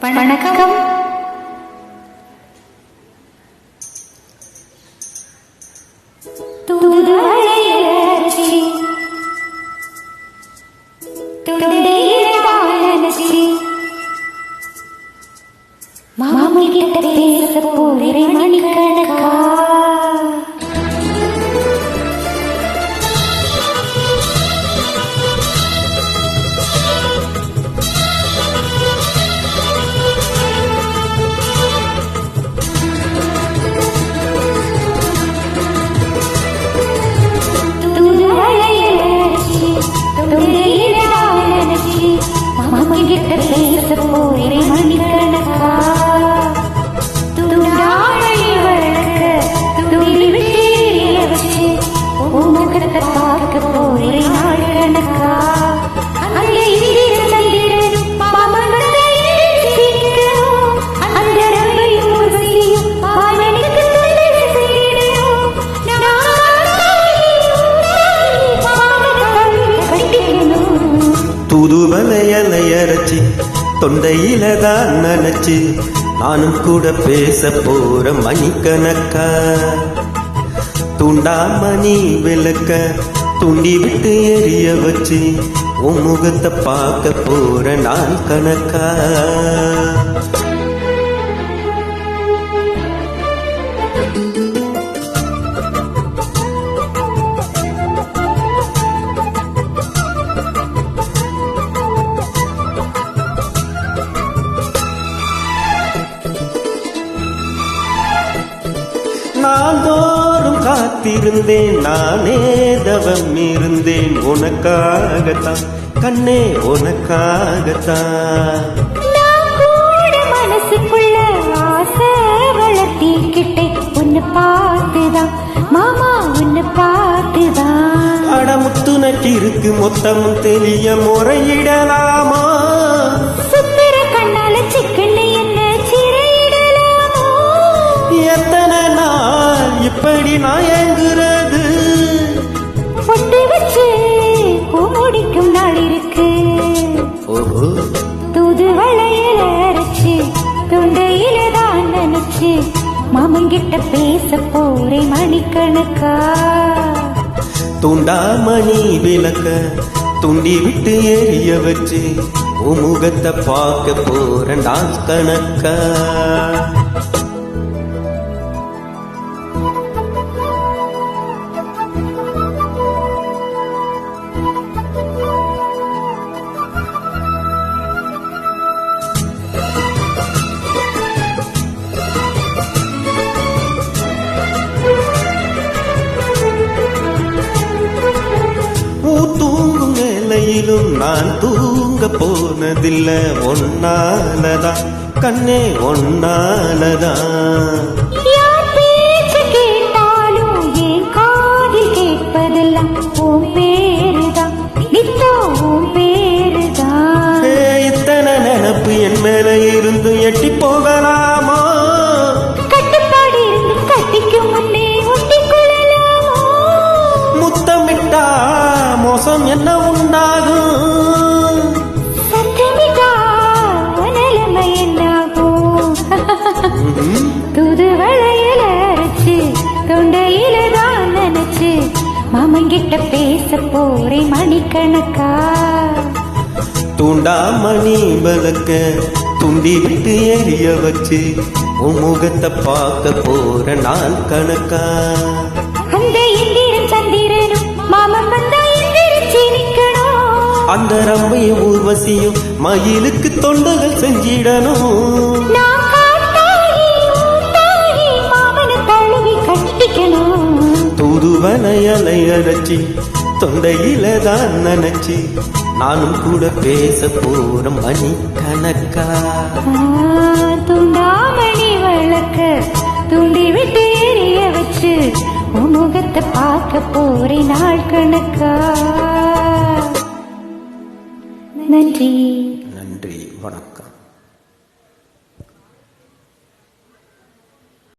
வணக்கம். மாமி கிட்ட பேச போகிறேன் மணிக்கணக்கா. மாமி கிட்ட பேச போகிறேன் மணிக்கணக்கா. முகத்தை பார்க்க போகிறேன் நாள் கணக்கா. அந்த இந்திர சந்திரனும் அந்த ரம்பையும் ஊர்வசியும் பாலனுக்கு தூதுவலையலையரைச்சி தொண்டையில தான் நினைச்சு நானும் கூட பேச போற மணிக்கணக்கா. தூண்டாமணி விளக்க துண்டி விட்டு எரிய வச்சு உன் முகத்தை பார்க்க போற நாள் கணக்கா. நாள்தோறும் காத்திருந்தேன், நானே தவம் இருந்தேன் உனக்காகத்தான் கண்ணே, உனக்காகத்தான். மனசுக்குள்ள ஆசை வளர்த்திக்கிட்டே உன்னை பார்த்துதான் மாமா, உன்னை பார்த்துதான். அடமுத்து நட்டி இருக்கு மொத்தமும் தெரிய முறையிடலாமா? சுத்திர கண்ணால சிக்கண்ணு என்ன சிறையிடலாமோ? எத்தனை நாள் இப்படி நான் ஏங்குறது? பொட்டு வச்சு முடிக்கும் நாள் இருக்கு. தூது வளையல அரைச்சு தொண்டையில தான் நினைச்சு மாமங்கிட்ட பேச போறேன் மணிக்கணக்கா. தூண்டாமணி விளக்க துண்டி விட்டு எரிய வச்சு உன் முகத்தை பார்க்க போற நாள் கணக்கா. தூங்கும் வேளையிலும் நான் தூங்க போனதில்லை ஒன்னாலதான் கண்ணே, ஒன்னாலதான். யார் பேச்சு கேட்டாலும் என் காதில் கேட்பதெல்லாம் உன் பேருதான், நித்தோ உன் பேருதான். இத்தனை நினப்பு என் மேல இருந்து எட்டி போகலாமா? கட்டுப்பாடு இருந்து கட்டிக்கு முன்னே ஒட்டிக் கொள்ளலாமோ? முத்தமிட்டா மோசம் என்ன உண்டாகும்? சத்தமிட்டா நிலைமை என்னாகும்? தூது வளையல அரைச்சு தொண்டையில தான் நினைச்சு மாமங்கிட்ட பேச போறேன் மணிக்கணக்கா. தூண்டாமணி விளக்க துண்டி விட்டு எரிய வச்சு உன் முகத்தை பார்க்க போற நாள் கணக்கா. அந்த இந்திரன் சந்திரனும் மாமன் வந்தா எந்திரிச்சு நிக்கணும். அந்த ரம்பையும் ஊர்வசியும் மயிலுக்கு தொண்டுகள் செஞ்சிடணும். நான் காத்தாகி ஊத்தாகி மாமனை தழுவி கட்டிக்கணும். தூதுவலையலை அரைச்சி தொண்டையில தான் நினைச்சு நானும் கூட பேச போற மணிக்கணக்கா. துண்டாமணி வழக்க துண்டி விட்டு எரிய வச்சு உன் முகத்தை பார்க்க போறேன் நாள் கணக்கா. நன்றி. நன்றி, வணக்கம்.